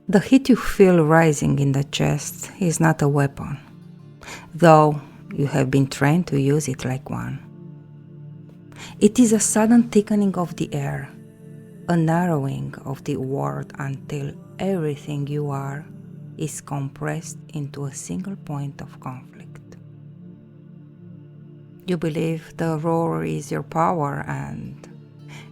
The heat you feel rising in the chest is not a weapon, though you have been trained to use it like one. It is a sudden thickening of the air, a narrowing of the world until everything you are is compressed into a single point of conflict. You believe the roar is your power, and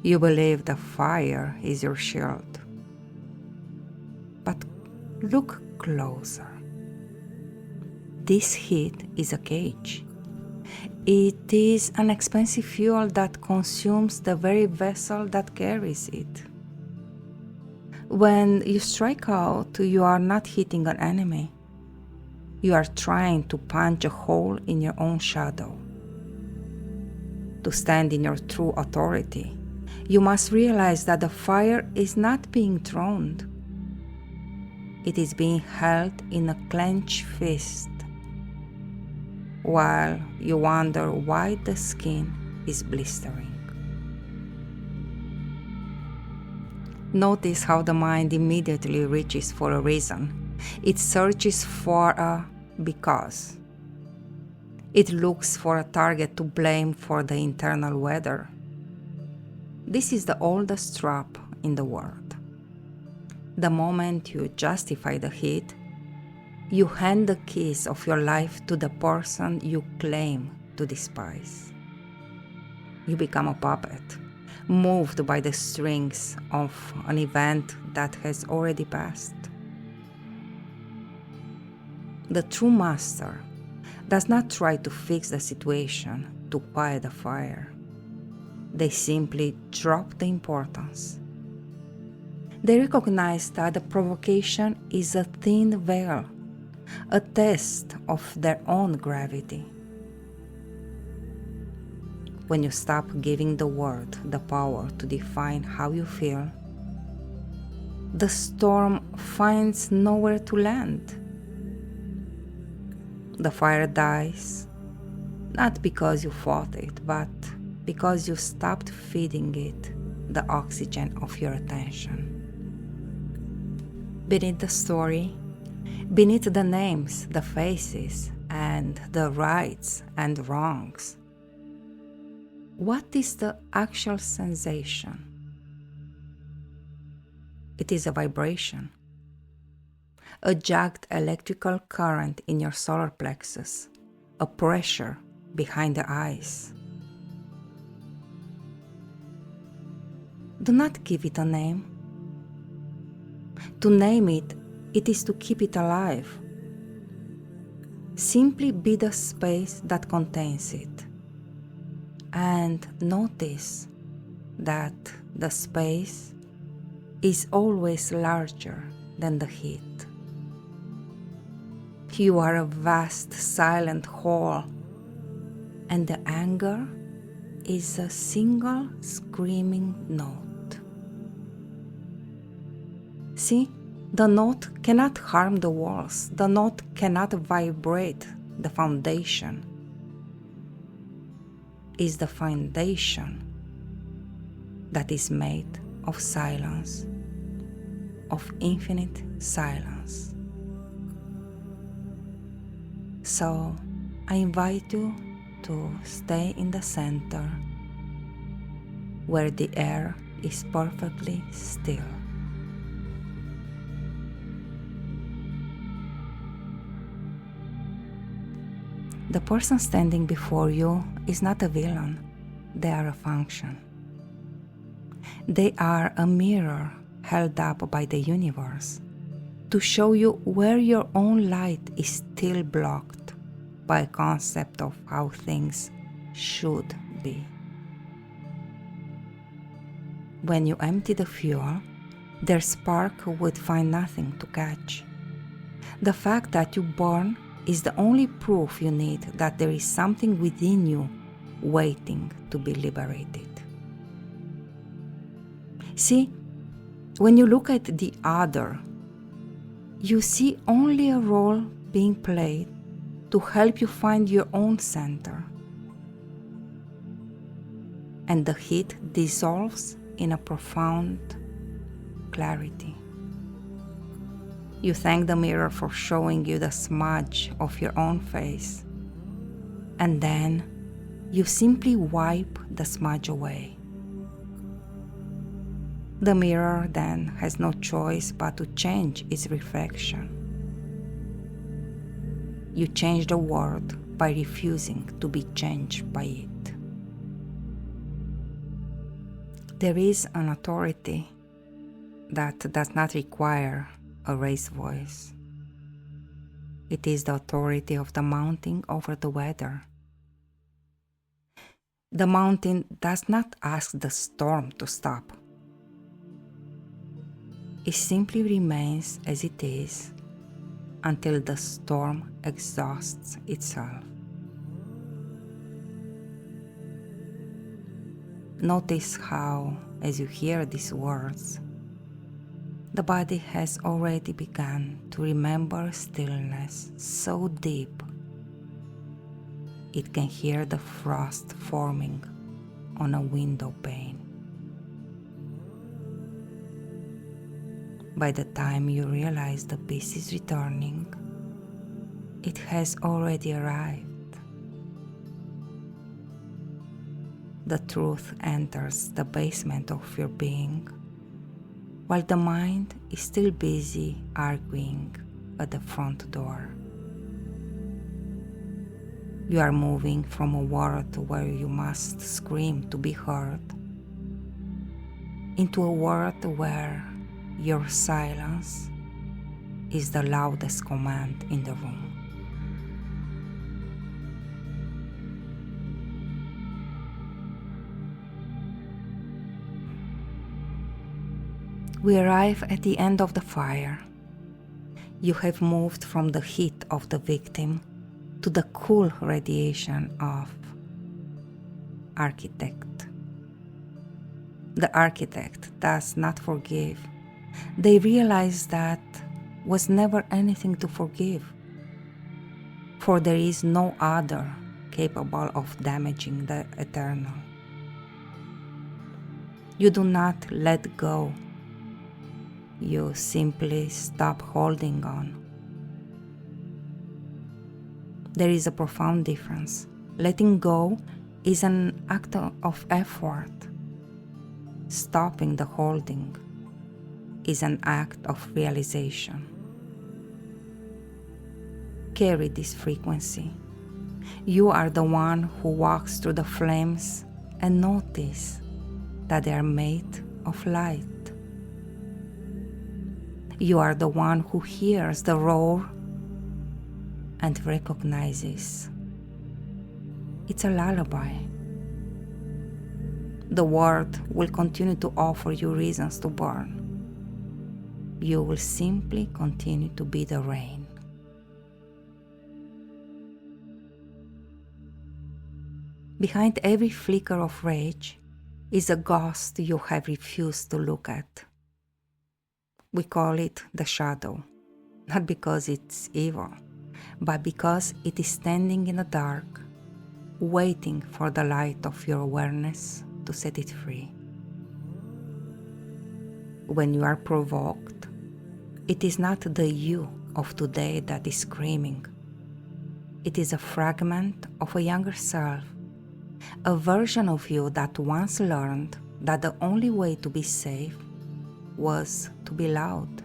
you believe the fire is your shield. But look closer. This heat is a cage. It is an expensive fuel that consumes the very vessel that carries it. When you strike out, you are not hitting an enemy. You are trying to punch a hole in your own shadow. To stand in your true authority, you must realize that the fire is not being thrown. It is being held in a clenched fist, while you wonder why the skin is blistering. Notice how the mind immediately reaches for a reason. It searches for a because. It looks for a target to blame for the internal weather. This is the oldest trap in the world. The moment you justify the heat, you hand the keys of your life to the person you claim to despise. You become a puppet, moved by the strings of an event that has already passed. The true master does not try to fix the situation to quiet the fire. They simply drop the importance. They recognize that the provocation is a thin veil, a test of their own gravity. When you stop giving the word the power to define how you feel, the storm finds nowhere to land. The fire dies, not because you fought it, but because you stopped feeding it the oxygen of your attention. Beneath the story, beneath the names, the faces, and the rights and wrongs, what is the actual sensation? It is a vibration, a jagged electrical current in your solar plexus, a pressure behind the eyes. Do not give it a name. To name it, it is to keep it alive. Simply be the space that contains it. And notice that the space is always larger than the heat. You are a vast silent hole, and the anger is a single screaming note. See, the note cannot harm the walls. The note cannot vibrate the foundation. Is the foundation that is made of silence, of infinite silence. So I invite you to stay in the center where the air is perfectly still. The person standing before you is not a villain, they are a function. They are a mirror held up by the universe to show you where your own light is still blocked by a concept of how things should be. When you empty the fuel, their spark would find nothing to catch. The fact that you burn is the only proof you need that there is something within you waiting to be liberated. See, when you look at the other, you see only a role being played to help you find your own center. And the heat dissolves in a profound clarity. You thank the mirror for showing you the smudge of your own face, and then you simply wipe the smudge away. The mirror then has no choice but to change its reflection. You change the world by refusing to be changed by it. There is an authority that does not require a raised voice. It is the authority of the mountain over the weather. The mountain does not ask the storm to stop. It simply remains as it is until the storm exhausts itself. Notice how, as you hear these words, the body has already begun to remember stillness so deep it can hear the frost forming on a window pane. By the time you realize the peace is returning, it has already arrived. The truth enters the basement of your being, while the mind is still busy arguing at the front door. You are moving from a world where you must scream to be heard into a world where your silence is the loudest command in the room. We arrive at the end of the fire. You have moved from the heat of the victim to the cool radiation of architect. The architect does not forgive. They realize that was never anything to forgive, for there is no other capable of damaging the eternal. You do not let go. You simply stop holding on. There is a profound difference. Letting go is an act of effort. Stopping the holding is an act of realization. Carry this frequency. You are the one who walks through the flames and notice that they are made of light. You are the one who hears the roar and recognizes it's a lullaby. The world will continue to offer you reasons to burn. You will simply continue to be the rain. Behind every flicker of rage is a ghost you have refused to look at. We call it the shadow, not because it's evil, but because it is standing in the dark, waiting for the light of your awareness to set it free. When you are provoked, it is not the you of today that is screaming. It is a fragment of a younger self, a version of you that once learned that the only way to be safe was to be loud.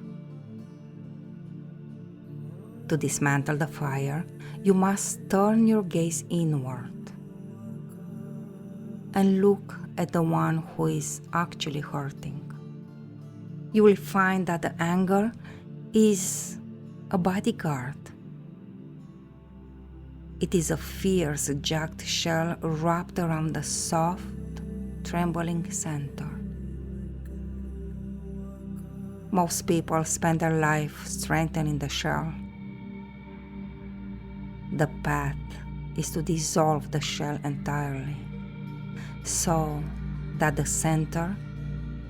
To dismantle the fire, you must turn your gaze inward and look at the one who is actually hurting. You will find that the anger is a bodyguard. It is a fierce, jagged shell wrapped around the soft, trembling center. Most people spend their life strengthening the shell. The path is to dissolve the shell entirely, so that the center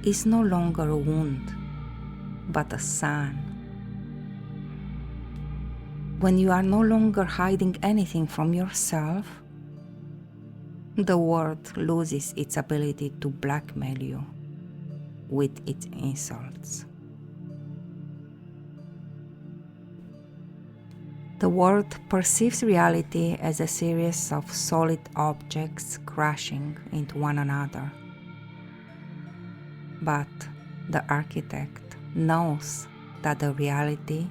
is no longer a wound, but a sun. When you are no longer hiding anything from yourself, the world loses its ability to blackmail you with its insults. The world perceives reality as a series of solid objects crashing into one another. But the architect knows that the reality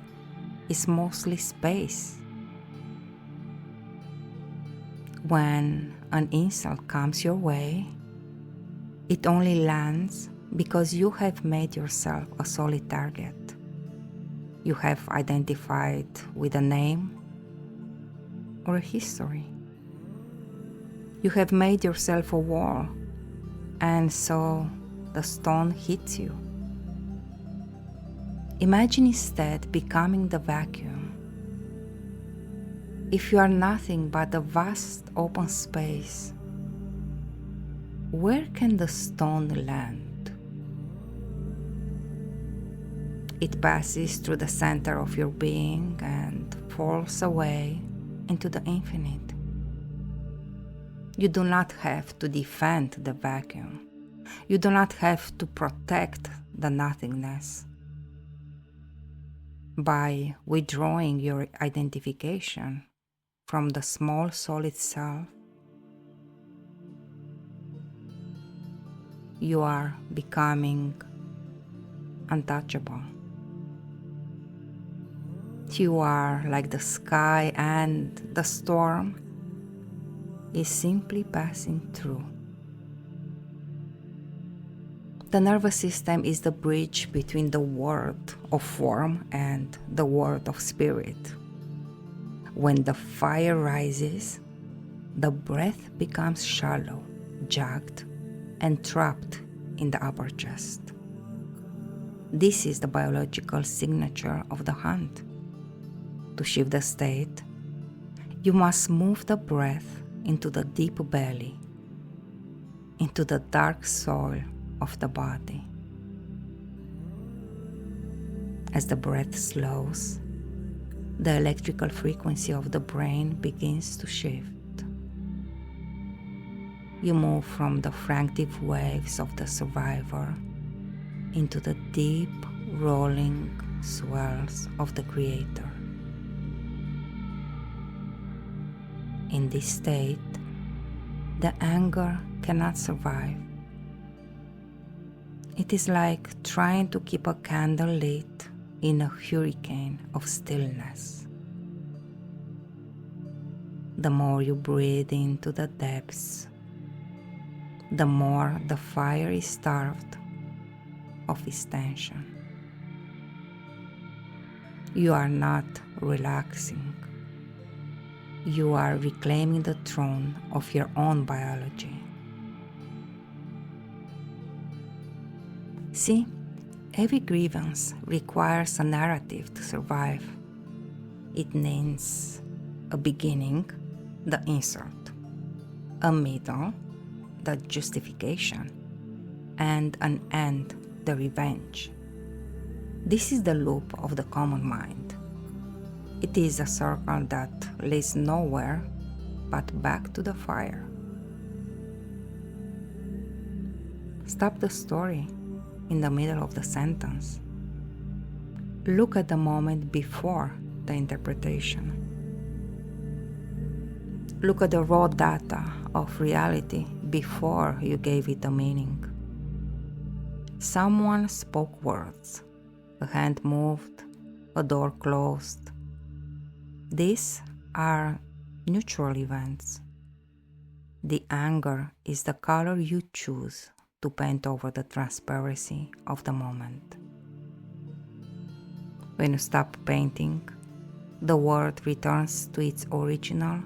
is mostly space. When an insult comes your way, it only lands because you have made yourself a solid target. You have identified with a name or a history. You have made yourself a wall, and so the stone hits you. Imagine instead becoming the vacuum. If you are nothing but a vast open space, where can the stone land? It passes through the center of your being and falls away into the infinite. You do not have to defend the vacuum. You do not have to protect the nothingness. By withdrawing your identification from the small solid self, you are becoming untouchable. You are like the sky, and the storm is simply passing through. The nervous system is the bridge between the world of form and the world of spirit. When the fire rises, the breath becomes shallow, jagged, and trapped in the upper chest. This is the biological signature of the hunt. To shift the state, you must move the breath into the deep belly, into the dark soil of the body. As the breath slows, the electrical frequency of the brain begins to shift. You move from the frantic waves of the survivor into the deep, rolling swells of the creator. In this state, the anger cannot survive. It is like trying to keep a candle lit in a hurricane of stillness. The more you breathe into the depths, the more the fire is starved of its tension. You are not relaxing. You are reclaiming the throne of your own biology. See, every grievance requires a narrative to survive. It needs a beginning, the insult, a middle, the justification, and an end, the revenge. This is the loop of the common mind. It is a circle that leads nowhere but back to the fire. Stop the story in the middle of the sentence. Look at the moment before the interpretation. Look at the raw data of reality before you gave it a meaning. Someone spoke words. A hand moved. A door closed. These are neutral events. The anger is the color you choose to paint over the transparency of the moment. When you stop painting, the world returns to its original,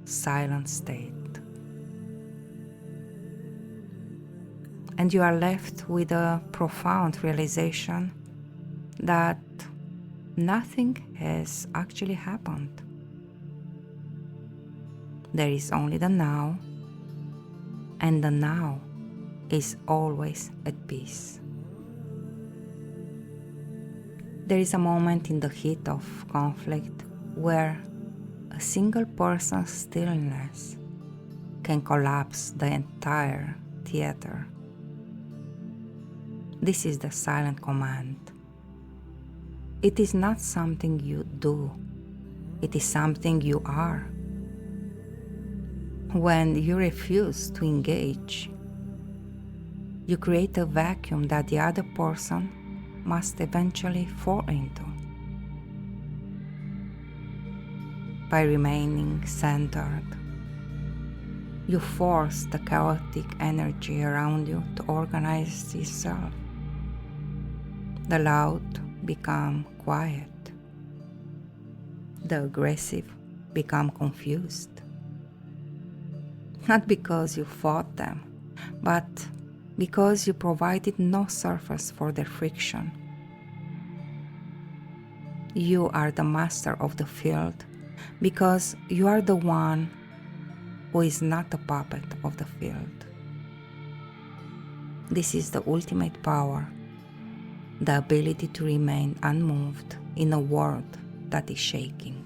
silent state. And you are left with a profound realization that nothing has actually happened. There is only the now, and the now is always at peace. There is a moment in the heat of conflict where a single person's stillness can collapse the entire theater. This is the silent command. It is not something you do, It is something you are. When you refuse to engage, you create a vacuum that the other person must eventually fall into. By remaining centered, you force the chaotic energy around you to organize itself. The loud become quiet. The aggressive become confused. Not because you fought them, but because you provided no surface for their friction. You are the master of the field because you are the one who is not a puppet of the field. This is the ultimate power, the ability to remain unmoved in a world that is shaking.